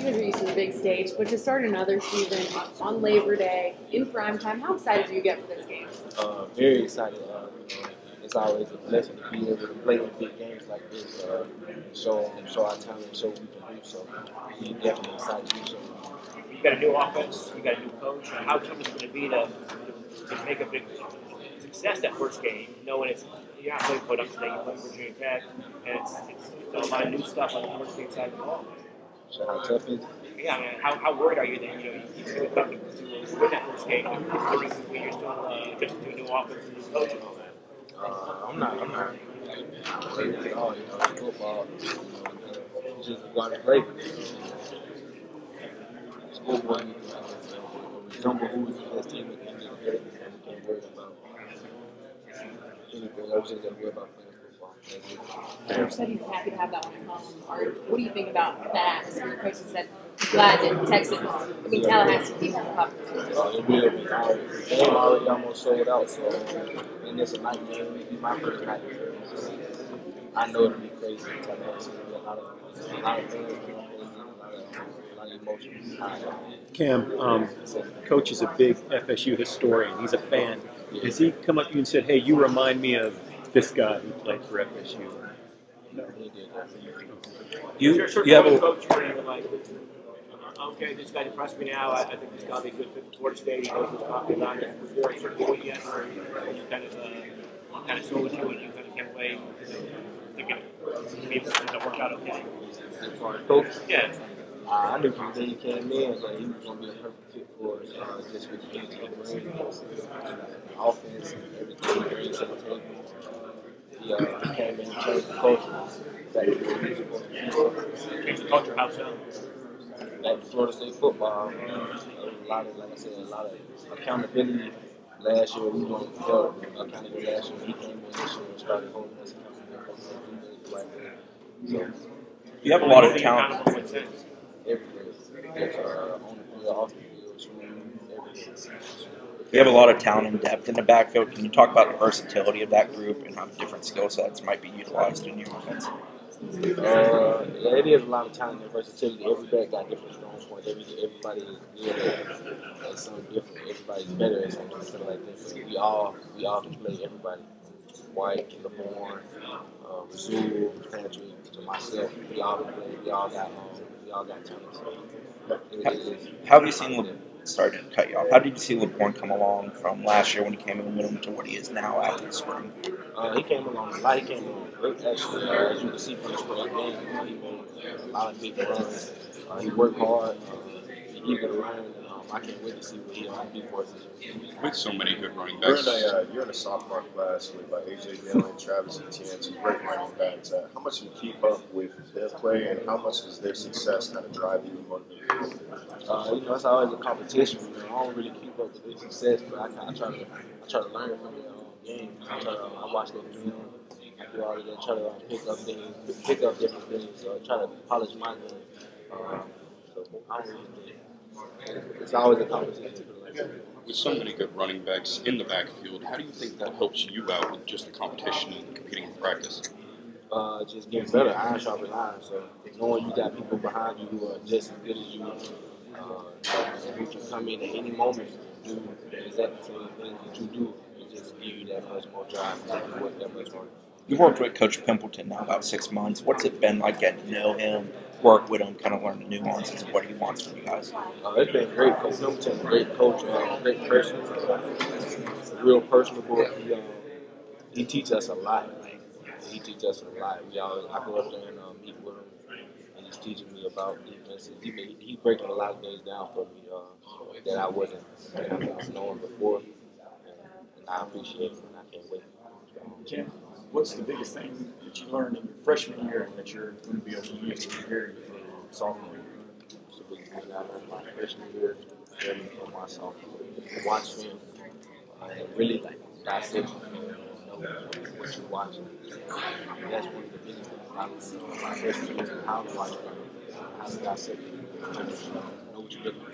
because you're used to the big stage, but to start another season on Labor Day in prime time, how excited do you get for this game? Very excited. It's always a blessing to be able to play in big games like this. Show our talent, show what we can do. So we definitely excited to do so. You got a new offense, you got a new coach. How tough is it going to be to make a big success that first game, knowing you're not playing put up today, you're playing Virginia Tech, and it's a lot of new stuff on the first game side of the ball. So how tough is it? Yeah, I mean, how worried are you that it's going to be tough to win that first game when you're still adjusting to a new offense and new coach and all that? I'm not worried at all. It's football. You just go out and play. Schoolboy, resemble who is the best team at the end of the day. We can't worry about anything else. Just worry about playing football. Coach said he's happy to have that one come. What do you think about that atmosphere? Coach said he's glad that Texas, Tallahassee people are popular. It will be. The game already almost sold out, so and it's a night game. It'll be my first night. So I know it'll be crazy in Tallahassee. There'll be a lot of fans, a lot of emotions. Cam, Coach is a big FSU historian. He's a fan. Has he come up to you and said, "Hey, you remind me of this guy who played for FSU"? No, he did that. You have a coach where you're like, okay, this guy impressed me now. I think this guy will be a good fit for Florida State. He knows what he's talking about. Was there a certain point yet where he kind of sold with you and you kind of came away thinking maybe this is going to work out okay? As far as coach? Yeah. I knew from the day he came in that he was going to be a perfect fit for us, just with the things he brings, offense, and everything he brings to the table. He came in and changed the culture. Change the culture, how so? Like Florida State football, a lot of, like I said, a lot of accountability. Last year we were held accountable. Last year he came in this year and started holding us accountable. So you have a lot of talent. Everything. On the field, off the field, everything. We have a lot of talent and depth in the backfield. Can you talk about the versatility of that group and how different skill sets might be utilized in your offense? Yeah, it is a lot of talent and versatility. Every back got different strong points. Everybody is good at something different. Everybody's better at something like this. So we all can play. Everybody, White, LeBron, Razul, Patrick, to myself, we all can play. We all got talent. So how have you seen? Sorry to cut you off. How did you see LeBron come along from last year when he came in with him to what he is now after the spring? He came along a lot. He came along great, actually. As you can see from the spring game, he made a lot of big runs. He worked hard. He's eager to learn. I can't wait to see what he'll do for us this year. With so many good running backs. You're in a sophomore class led by A.J. Dillon, Travis Etienne, some great running backs. How much do you keep up with their play, and how much does their success kind of drive you and motivate you? It's always a competition. I don't really keep up with their success, but I try to learn from their game. I watch their film. I do all of that. Try to pick up different things. Try to polish my game. So I don't really think it's always a competition. With so many good running backs in the backfield, how do you think that helps you out with just the competition and competing in practice? Just getting better, iron sharpens iron. So knowing you got people behind you who are just as good as you, who can come in at any moment and do the exact same thing that you do, it just give you that much more drive and you work that much harder. You've worked with Coach Pimpleton now about 6 months. What's it been like getting to know him, work with him, kind of learn the nuances of what he wants from you guys? It's been great. Coach Pimpleton, great coach, great person, real personable. He teaches us a lot. He teaches us a lot. I go up there and meet with him, and he's teaching me about defense. He's breaking a lot of things down for me that I wasn't knowing before, and I appreciate it, and I can't wait. Jim, what's the biggest thing that you learned in your freshman year that you're going to be able to use to prepare you for sophomore year? It's the biggest thing I learned my freshman year, studying for my sophomore year. Watch film, and really dissect what you're watching. That's one of the biggest things I learned my freshman year, how to watch film, how to dissect it, know what you're looking for.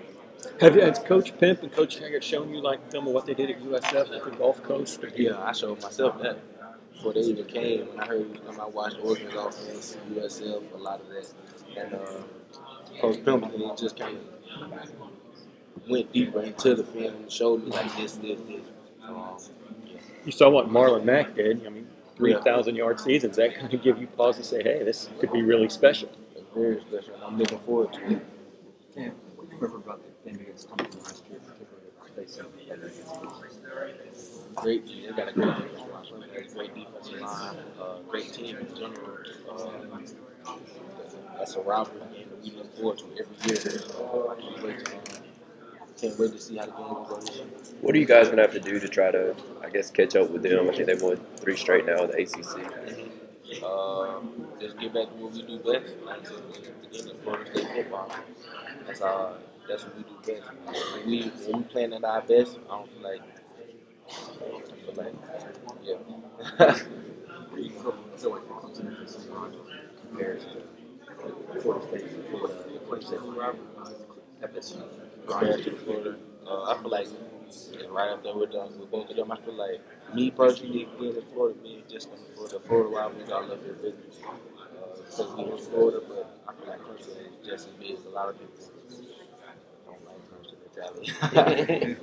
Has Coach Pimp and Coach Taggart shown you film of what they did at USF at the Gulf Coast? Yeah, I showed myself that before they even came. When I heard he was coming, I watched Oregon's offense, USF, a lot of that, and Coach Pimpleton, he just kind of went deeper into the film and showed me like this. Yeah. You saw what Marlon Mack did. I mean, 3,000-yard seasons. That kind of give you pause to say, hey, this could be really special. It's very special. I'm looking forward to it. Yeah, what do you remember about the game against Clemson last year, particularly facing better against Clemson? Great. They got a great defense line. Great defensive line. Great team in general. That's a rivalry game that we look forward to every year. So I can't wait to see how the game will go this year. What are you guys going to have to do to try to, I guess, catch up with them? I think they've won 3 straight now in the ACC. Just get back to what we do best. Like again, in Florida State football. That's what we do best. When we playing at our best, I feel like, yeah. What do you feel like the Clemson defensive line compares to Florida State for the FSU? Compared to Florida, I feel like it's right up there with both of them. I feel like me personally being in Florida, being just in Florida, rivalry got a little bit bigger because we in Florida, but I feel like Clemson is just as big. A lot of people don't like Clemson mentality.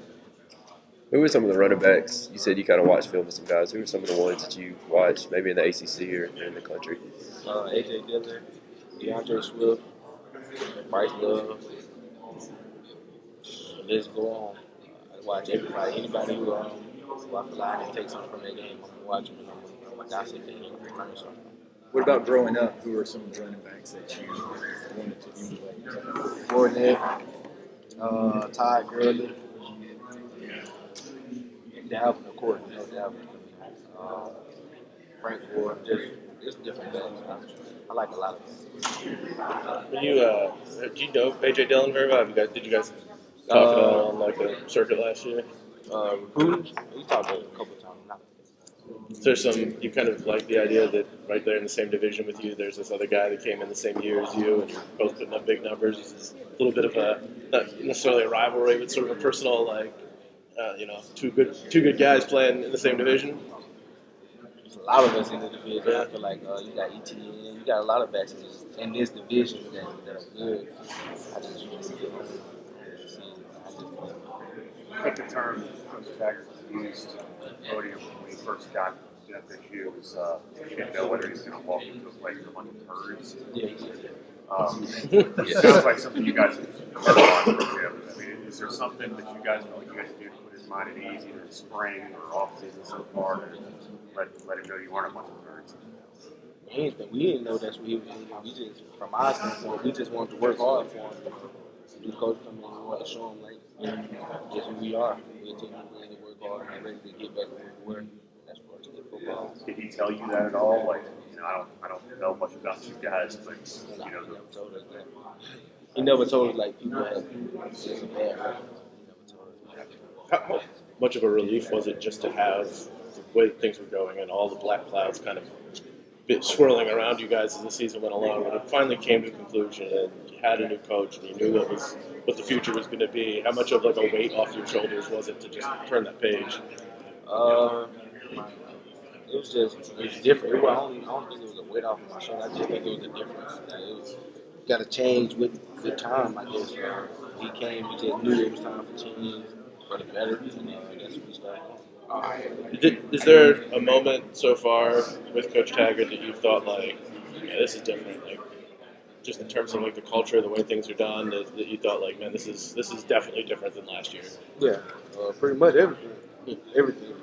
Who are some of the running backs? You said you kind of watched film with some guys. Who are some of the ones that you watched, maybe in the ACC or in the country? AJ Dillon, DeAndre Swift, Bryce Love. Let's go on. I watch everybody. Anybody who I feel like I can take something from that game, I'm gonna watch them and I'm gonna dissect it and learn something. What about growing up? Who are some of the running backs that you wanted to emulate? Fournette, Todd Gurley, Dalvin, of course, Dalvin. Frank Gore, just different guys. I like a lot of them. When you did you know AJ Dillon very well? Did you guys talk about it on like the circuit last year? Recruiting, we talked about it a couple of times. Is there some, you kind of like the idea that right there in the same division with you, there's this other guy that came in the same year as you, and you're both putting up big numbers? It's a little bit of a, not necessarily a rivalry, but sort of a personal, like, two good guys playing in the same division. There's a lot of us in the division. I feel like you got ETN, you got a lot of backs in this division that are good. I just want to see it. I think the term Coach Taggart used earlier when he first got to FSU was he didn't know whether he was going to walk into a place with a bunch of turds. It sounds like something you guys have heard on from him. I mean, is there something that you guys feel like you guys do to put his mind at ease, either in spring or off season so far, to let him know you aren't a bunch of turds? Anything. We didn't know that's what he was doing. We just, from our standpoint, we just wanted to work hard for him. The coach come in and we want to show him like, this who we are. We're a team ready to work hard and ready to get back to where that's for us to get football. Did he tell you that at all? Like, I don't know much about you guys, but he never told us that. He never told us like people had this and that. He never told us that. How much of a relief was it just to have the way things were going and all the black clouds kind of swirling around you guys as the season went along, when it finally came to a conclusion and you had a new coach and you knew what the future was going to be? How much of like a weight off your shoulders was it to just turn that page? It was different. I don't think it was a weight off of my shoulder. I just think it was a difference. It got to change with time, I guess. He came, we just knew it was time for change for the better, and that's what we started. Is there a moment so far with Coach Taggart that you thought like, yeah, this is different, like just in terms of like the culture, the way things are done, that you thought like, man, this is definitely different than last year? Yeah, pretty much everything.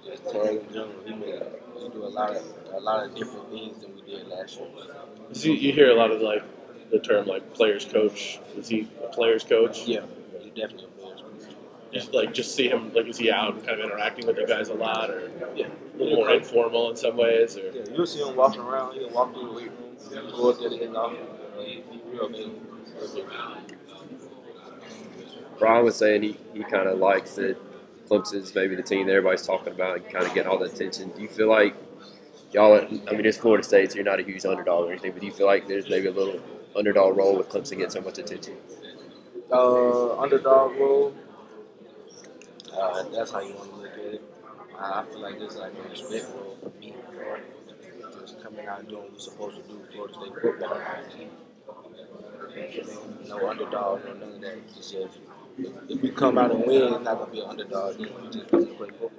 Just Tag in general, he do a lot of different things than we did last year. You hear a lot of like the term like players coach. Is he a players coach? Yeah, he's definitely a players coach. Just see him, like, is he out and kind of interacting with you guys a lot, or yeah, a little more informal in some ways? Or yeah, you'll see him walking around. He'll walk through the weight room, go up there to his office. He's real big. Brian was saying he kind of likes that Clemson's maybe the team that everybody's talking about and kind of getting all the attention. Do you feel like y'all, I mean, it's Florida State, so you're not a huge underdog or anything, but do you feel like there's maybe a little underdog role with Clemson getting so much attention? Underdog role, that's how you want to look at it. I feel like this is like a respect role for me. Just coming out and doing what we're supposed to do. Florida State football. No underdog, no none of that. It's just, if we come out and win, it's not gonna be an underdog. Then we just come to play football.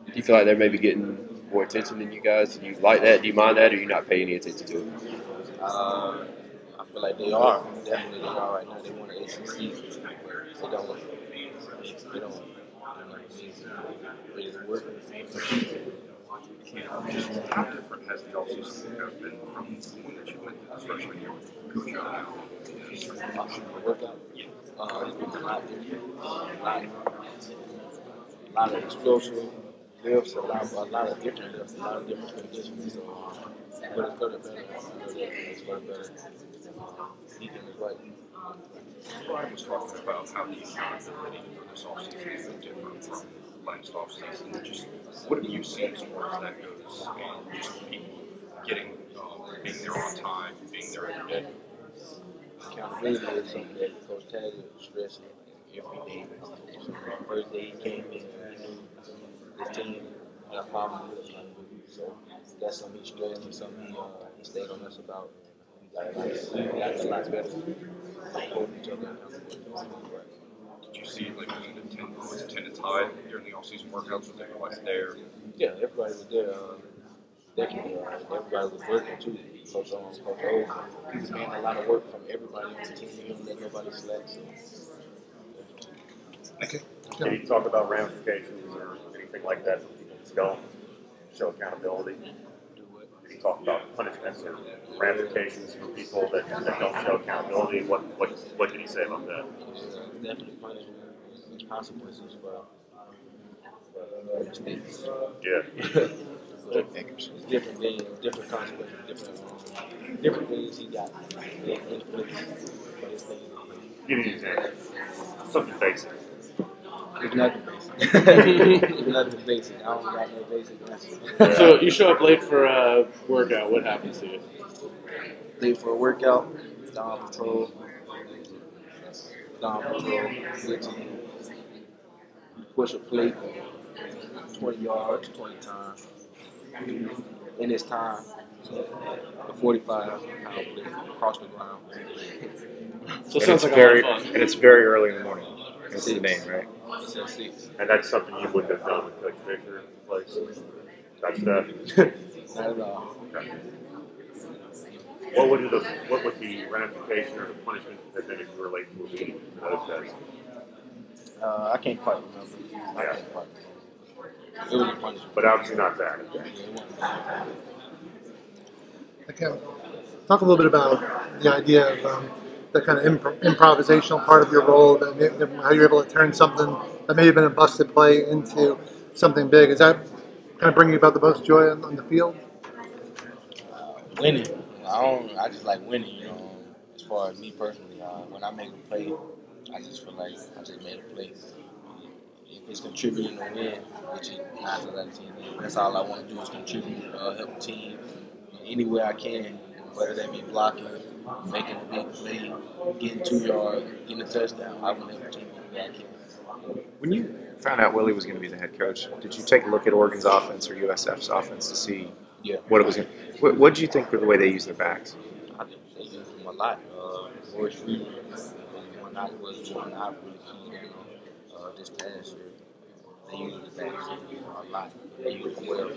Do you feel like they're maybe getting more attention than you guys? Do you like that? Do you mind that, or you not pay any attention to it? I feel like they are. Definitely they are right now. They won the ACC. They don't. Really work. How different has the offseason been from the one that you went through freshman year with Coach Workout? Yeah. It's been a lot different. A lot of explosive lifts, a lot of different lifts, a lot of different conditions. So, but it's going to better. It's going to better. Ethan is right. Brian was talking about how the accountability for this offseason is different from last offseason. Just what have you seen as far as that goes, and just people getting being there on time, being there every day? Accountability is something that Coach Taggart stresses every day. So the first day he came in, he knew his team had a problem with accountability. So that's something he stressed and something he stayed on us about. We got a lot better holding each other accountable. Did you see, like, was attendance high during the off-season workouts? Was everybody there? Yeah, everybody was there. Definitely, everybody was working too. Coach O, he was getting a lot of work from everybody on the team. He didn't let nobody slack. So. Okay. Can you talk about ramifications or anything like that for people who don't show accountability? Did you talk about punishments or ramifications for people that don't show accountability? What did he say about that? Definitely punishment. There's consequences for mistakes. Yeah. Different things, different consequences, different things he got in place for this thing. Give me an example. Something basic. There's nothing basic. There's nothing basic. I don't got no basic answer. So you show up late for a workout. What happens to you? Late for a workout, down patrol, good team. Push a plate, 20 yards, 20 times. In this time, a 45-pound plate across the ground. So it sounds like a lot of fun. And it's very early in the morning. That's the name, right? And that's something you wouldn't have done with Coach Fisher, that stuff. Not at all. Okay. What would the ramification or the punishment have been if you were late to a meeting for those guys? I can't quite remember. I can't quite remember. It was a punishment. But obviously not that. Okay. Talk a little bit about the idea of the kind of improvisational part of your role, how you're able to turn something that may have been a busted play into something big. Is that kind of bringing you about the most joy on the field? Winning. I just like winning, as far as me personally. When I make a play, I just feel like I just made a play. If it's contributing to win, which is 9 out of 10, that's all I want to do is contribute, help the team any way I can, whether that be blocking, making a big play, getting 2 yards, getting a touchdown. I want to help the team any way I can. When you found out Willie was going to be the head coach, did you take a look at Oregon's offense or USF's offense to see what it was going to? What did you think of the way they use their backs? I think they use them a lot. George Freeman was one I really keyed on this past year. They use the backs a lot. They use them well.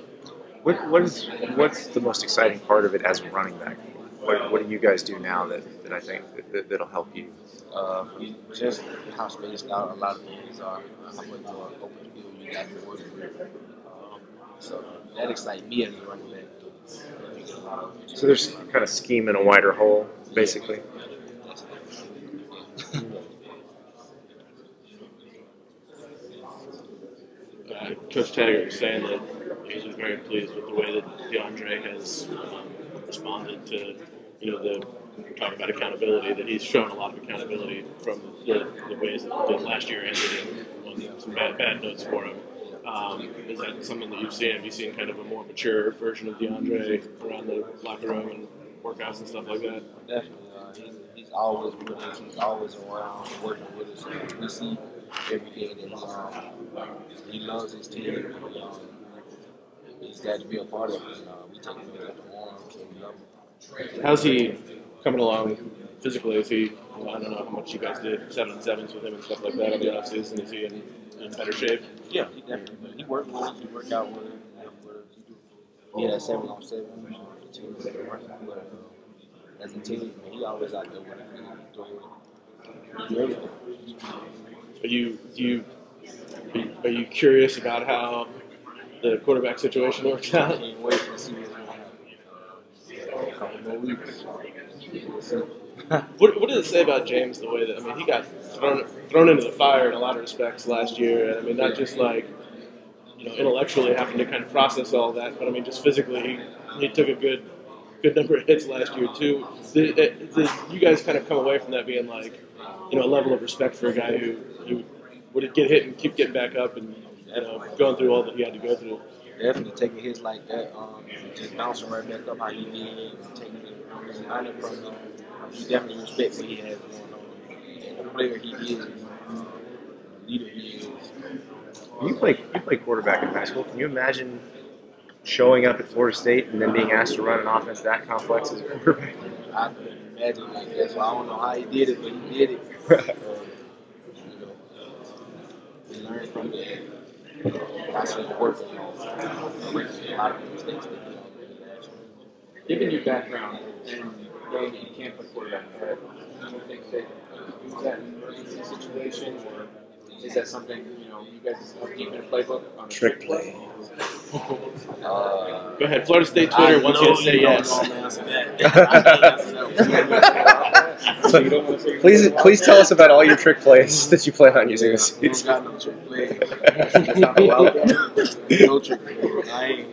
What's the most exciting part of it as a running back? What do you guys do now that I think that'll help you? Just how spaced out a lot of things are, how much more open field you got to work with. So that excites me as a running back. So there's kind of scheme in a wider hole, basically. Coach Taggart was saying that he was very pleased with the way that DeAndre has responded to, we're talking about accountability, that he's shown a lot of accountability from the ways that last year ended in some bad notes for him. Is that something that you've seen? Have you seen kind of a more mature version of DeAndre around the locker room and workouts and stuff like that? Definitely. He's always with us. He's always around working with us. We see every day that he loves his team. He's glad to be a part of it. We take him at the arms and we love him. How's he coming along physically? Is he? Well, I don't know how much you guys did 7-on-7s with him and stuff like that on the off season. Is he in better shape? Yeah, he definitely. He worked with us. He worked out with us. He had 7-on-7. The team was working with us. As a team, he always out there with us. He do everything. Are you curious about how the quarterback situation works out? I can't wait to see what's going to happen. A couple more weeks. What does it say about James? The way that he got thrown into the fire in a lot of respects last year. And not just like intellectually having to kind of process all that, but just physically, he took a good number of hits last year too. Did you guys kind of come away from that being like a level of respect for a guy who would get hit and keep getting back up and going through all that he had to go through? Definitely taking hits like that, just bouncing right back up how he did, and taking it learning from him. He definitely respects what he has going on. And the player he is, the leader he is. You play quarterback in high school. Can you imagine showing up at Florida State and then being asked to run an offense that complex as a quarterback? I couldn't imagine that. So I don't know how he did it, but he did it. We learned from it. I see it working. A lot of mistakes that he already. Given your background and knowing that you can't play quarterback, do you think that you use that in an emergency situation, or is that something you guys are keeping a playbook on a trick play? Go ahead, Florida State Twitter wants you to say yes. Please tell us about all your trick plays that you plan on using this season. I don't got no trick plays. No trick plays. I ain't.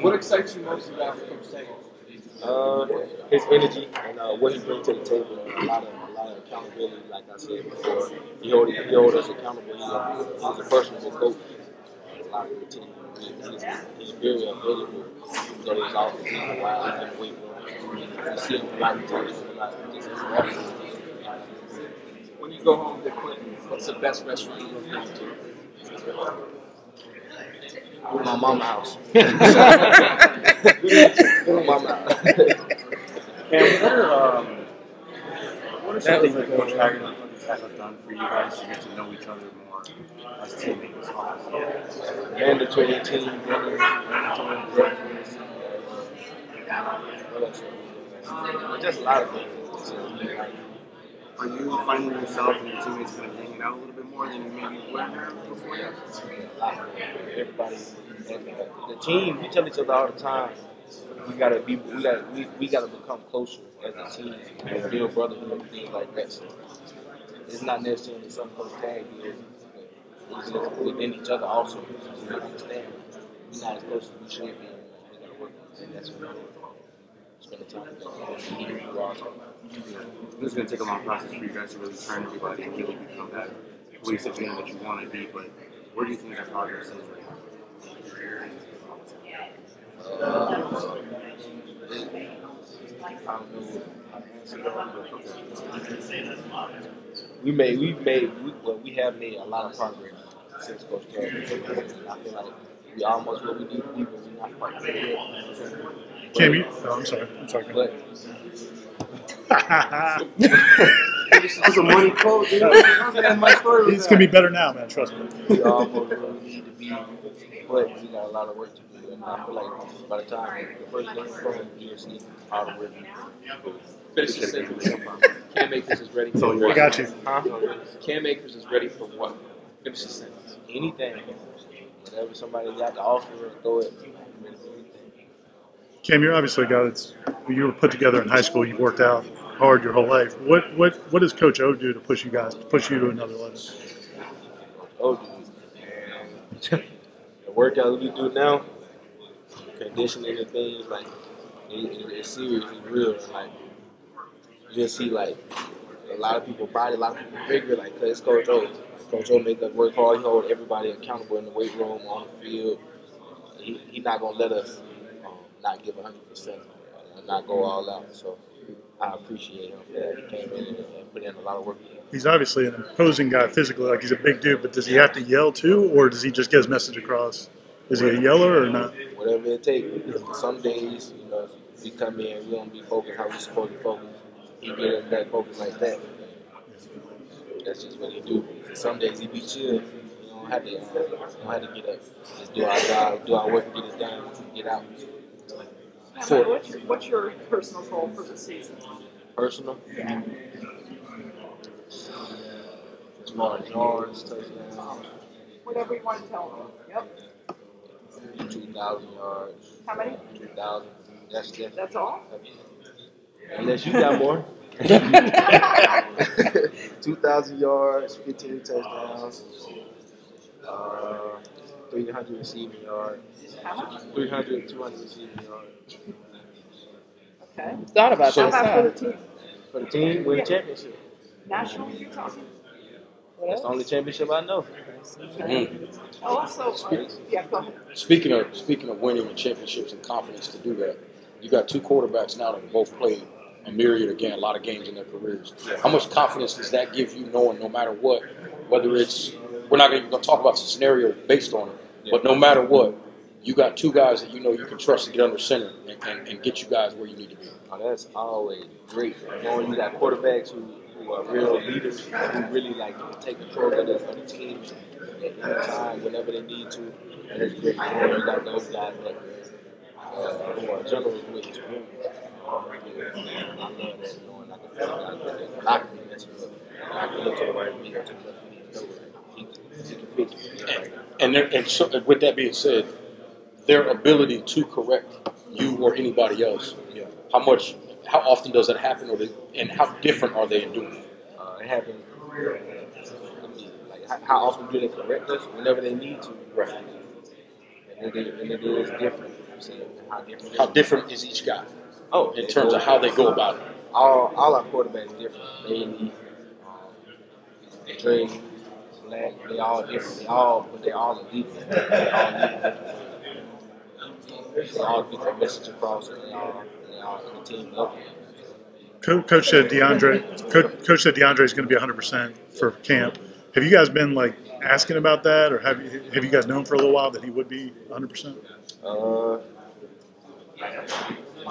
What excites you most about Coach Taggart? His energy and what he brings to the table. A lot of accountability, like I said before. He hold us accountable. He's a personable coach. A lot of the team. He's very available. So there's always a while he can wait. You see him a lot of times. When you go home to Clinton, what's the best restaurant you've been to? My mama's house. Mama house. What are some things that Coach Taggart and Coach Taggart have done for you guys to get to know each other more as teammates? Mandatory team breakfast. Just a lot of things. Are you finding yourself and your teammates kind of hanging out a little bit more than you maybe were before? Everybody, the team, we tell each other all the time. We gotta become closer as a team and build brotherhood and things like that. So it's not necessarily something Coach Tag did, but within each other also. We understand we're not as close as we should be. We gotta work on it, and that's what spend the time together. It's going to take a long process for you guys to really turn everybody and really become that cohesive team that you want to be, but where do you think that progress is right now? We have made a lot of progress since Coach Taggart. I feel like we almost where we need to be, but we're not quite there yet. Cam, I'm sorry. But That's a money quote, dude. That's my story. It's going to be better now, man. Trust me. We almost where we need to be, but we got a lot of work to do. And I feel like by the time the first game comes, you'll see how the work. Finish the sentence. Cam Akers is ready for I what? got you. Huh? Cam Akers is ready for what? Finish the sentence. Anything. Whatever somebody got to offer, throw it. Cam, you're obviously a guy that's you were put together in high school. You've worked out hard your whole life. What does Coach O do to push you to another level? The workout we do now, conditioning and things like it's serious, it's real. Like you just see like a lot of people body, a lot of people figure like, cause it's Coach O. Coach O make us work hard. He hold everybody accountable in the weight room, on the field. He not gonna let us not give 100% and not go all out. So I appreciate him for that. He came in and put in a lot of work. He's obviously an imposing guy physically, like he's a big dude, but does he have to yell too, or does he just get his message across? Is he a yeller or not? Whatever it takes. Some days, we come in, we don't be focused how we supposed to focus. He get us that focus like that. That's just what he do. Some days he be chill. You don't have to get up. Just do our job, do our work, and get it done, get out. What's your personal goal for the season? Personal? Yeah. As far as yards, touchdowns. Whatever you want to tell me. Yep. 2,000 yards. How many? 2,000. That's all? Unless you got more. 2,000 yards, 15 touchdowns, 300 receiving yards. How much? 200 receiving yards. Okay. Thought about How this, about huh? for the team? For the team, win a championship. National, you're talking? That's the only championship I know. Also, yeah, go ahead. Speaking of winning the championships and confidence to do that, you got two quarterbacks now that both played a myriad again, a lot of games in their careers. How much confidence does that give you, knowing no matter what, whether it's we're not even going to talk about the scenario based on it, but no matter what, you got two guys that you know you can trust to get under center and get you guys where you need to be. Oh, that's always great. Knowing you got quarterbacks who are real leaders, who really like take control of the team at any time, whenever they need to. And it's great. Knowing you got those guys that who are generals with experience. I love that, knowing I can put guys that lock me, I can look to the right of me or to the left of me and know he can fix me. And so, with that being said, their ability to correct you or anybody else, how often does that happen, and how different are they in doing it? It happens. How often do they correct us? Whenever they need to. Right. And it is different. How different is each guy? Oh, in terms of how they go about it. All our quarterbacks different. Bailey, Dre, Black, they all different. But they all elite. They all elite different ways. They all get their message across, and they all in the team level. Coach said DeAndre is going to be 100% for camp. Have you guys been asking about that, or have you guys known for a little while that he would be 100%?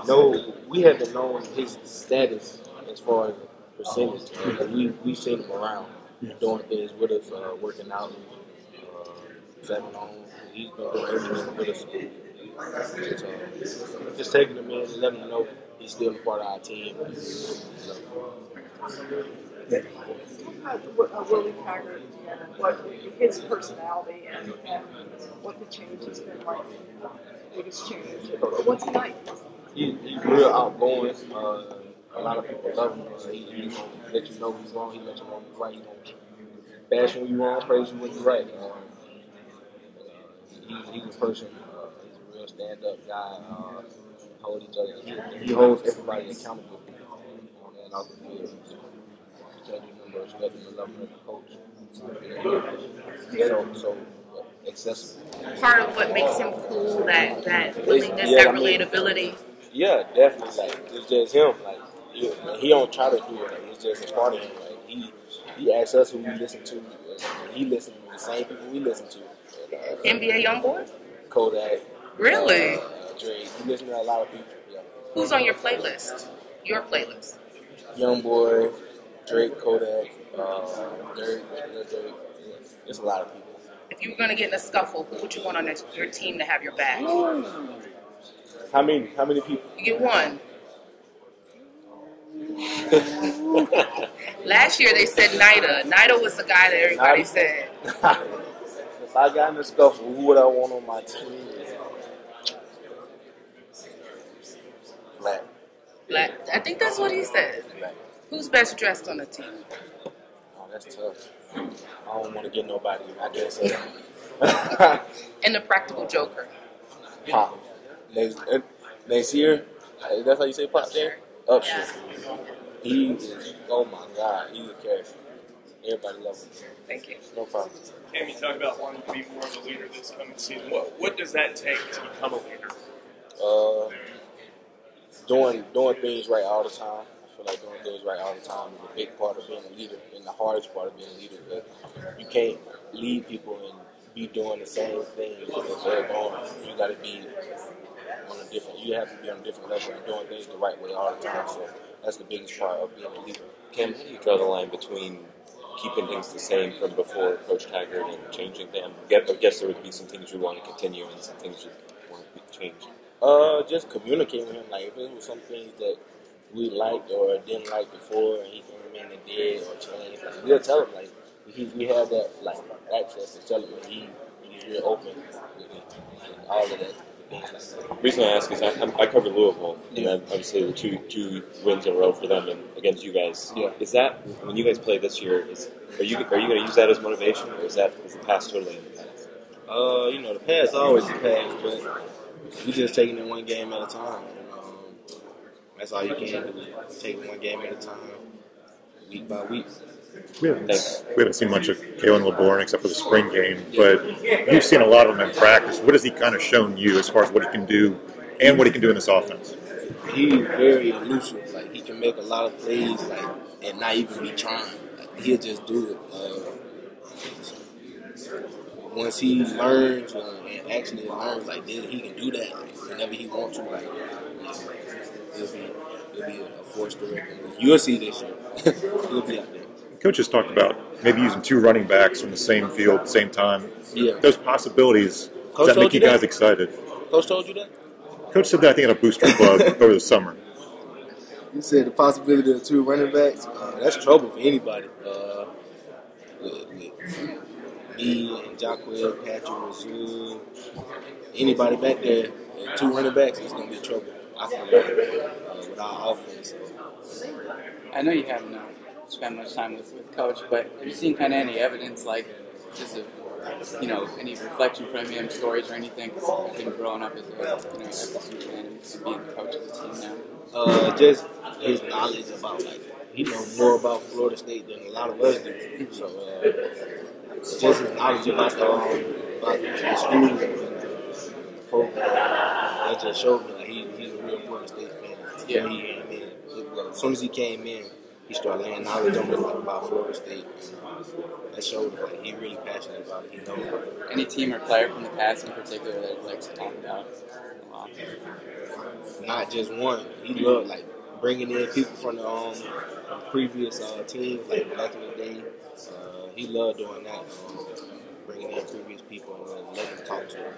No, we haven't known his status as far as percentage. We've seen him around doing things with us, working out, stepping on. He's been doing everything with us. Just taking him in and letting him know he's still a part of our team. Willie Taggart and what his personality and what the change has been like, biggest change. What's he like? He's real outgoing. A lot of people love him. He gonna let you know when you're wrong. He let you know when you're right. He gonna bash when you're wrong, praise you when you're right. He's a person. He's a real stand-up guy. Hold each other. He holds everybody accountable on and off the field. You can't do nothing but respect him and love him as a coach. So accessible. Part of what makes him cool, that willingness, that relatability. Yeah, definitely. It's just him. He don't try to do it. It's just a part of him. He asks us who we listen to. He listens to the same people we listen to. NBA YoungBoy? Kodak. Really? Dre. He listens to a lot of people. Yeah. Who's on your playlist? Your playlist? YoungBoy, Drake, Kodak, Dirk. There's a lot of people. If you were going to get in a scuffle, who would you want on your team to have your back? How many people? You get one. Last year they said Nida. Nida was the guy that everybody said. If I got in a scuffle, who would I want on my team? Black. I think that's what he said. Black. Who's best dressed on the team? Oh, that's tough. I don't want to get nobody. I can't say that. And the practical joker. Pop. Next year, that's how you say Pop there? Upshur. He is, oh my God, he's a character. Everybody loves him. Thank you. No problem. Cam, you talk about wanting to be more of a leader this coming season. What does that take to become a leader? Doing things right all the time. I feel like doing things right all the time is a big part of being a leader and the hardest part of being a leader. But you can't lead people and be doing the same thing that they're doing. You got to be on a different. You have to be on a different level and doing things the right way all the time. So that's the biggest part of being a leader. Cam, how do you draw the line between keeping things the same from before Coach Taggart and changing them? I guess there would be some things you want to continue and some things you want to change. Just communicating with him. Like if it was some things that we liked or didn't like before, and he came in and did or changed, like, we'll tell him. Like we have that like access to tell him, and he's real open with me and all of that. The reason I ask is I covered Louisville, and then obviously the two wins in a row for them and against you guys. Yeah. Is that when you guys play this year? Are you going to use that as motivation, or is the past totally in the past? The past always the past, but we just taking it one game at a time. That's all you can do. Take it one game at a time, week by week. We haven't seen much of Kalen LeBourne except for the spring game, but you've seen a lot of him in practice. What has he kind of shown you as far as what he can do and what he can do in this offense? He's very elusive. Like he can make a lot of plays, like and not even be trying. Like, he'll just do it. Once he learns and actually learns like this, he can do that like, whenever he wants to. Like it'll be a force to reckon with. You'll see this year. He'll be out there. Coach has talked about maybe using two running backs from the same field at the same time. Yeah. Those possibilities, Coach does that make you guys that? excited? Coach told you that? Coach said that, I think, at a booster club over the summer. You said the possibility of two running backs? That's trouble for anybody. With me and Jacquez, Patrick, Razul, anybody back there, and two running backs, it's going to be trouble. I feel like, with our offense. I know you haven't spent much time with Coach, but have you seen kind of any evidence, like just of, any reflection from him, stories or anything? Of him growing up as a FSU fan and being the coach of the team now. Just his knowledge about he knows more about Florida State than a lot of us do. So just his knowledge about the school and the program that just showed me he's a real Florida State fan. Yeah. When he came in, as soon as he came in, he started laying knowledge on me about Florida State. And, that showed he really passionate about it. He knows about it. Any team or player from the past in particular that he likes to talk about a lot? Not just one. He loved bringing in people from the previous teams, back in the day. He loved doing that, bringing in previous people and letting them talk to them.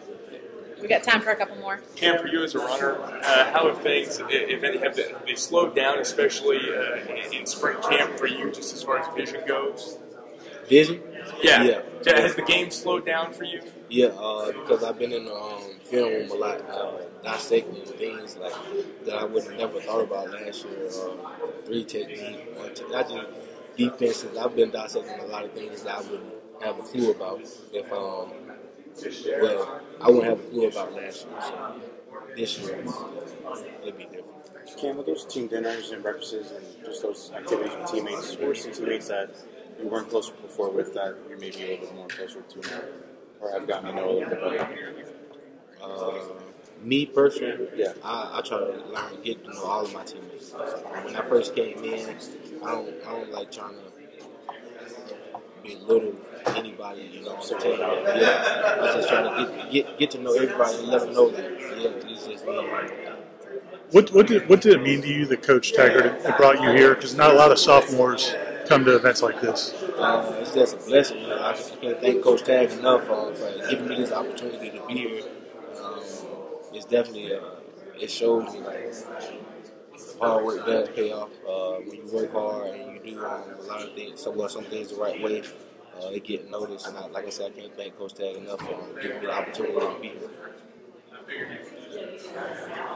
We got time for a couple more. Cam, for you as a runner, how have things, if any, have they slowed down, especially in spring camp for you, just as far as vision goes? Vision? Yeah. Has the game slowed down for you? Yeah, because I've been in the film room a lot, dissecting things that I would have never thought about last year. 3 technique, 1 technique. Not just defenses. I've been dissecting a lot of things that I wouldn't have a clue about if I wouldn't have a clue about last year. So this year, it'll be different. Cam, with those team dinners and breakfasts and just those activities with teammates, or some teammates that you weren't close with before with that you're maybe a little bit more closer to now, or have gotten to know a little bit better? Me personally, I try to learn, get to know all of my teammates. When I first came in, I don't like trying to belittle anybody, on the team. I just try to get to know everybody and let them know that it's just me. What did it mean to you that Coach Taggart had brought you here? Because not a lot of sophomores come to events like this. It's just a blessing. I can't thank Coach Taggart enough for giving me this opportunity to be here. It's definitely it shows me hard work does pay off. When you work hard and you do a lot of things, some things the right way, it get noticed. And like I said, I can't thank Coach Taggart enough for giving me the opportunity to be here.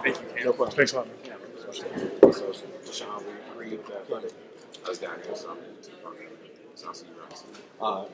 Thank you. No problem. Thanks a lot. Deshaun, we agreed that I was down here, so I'll see you around.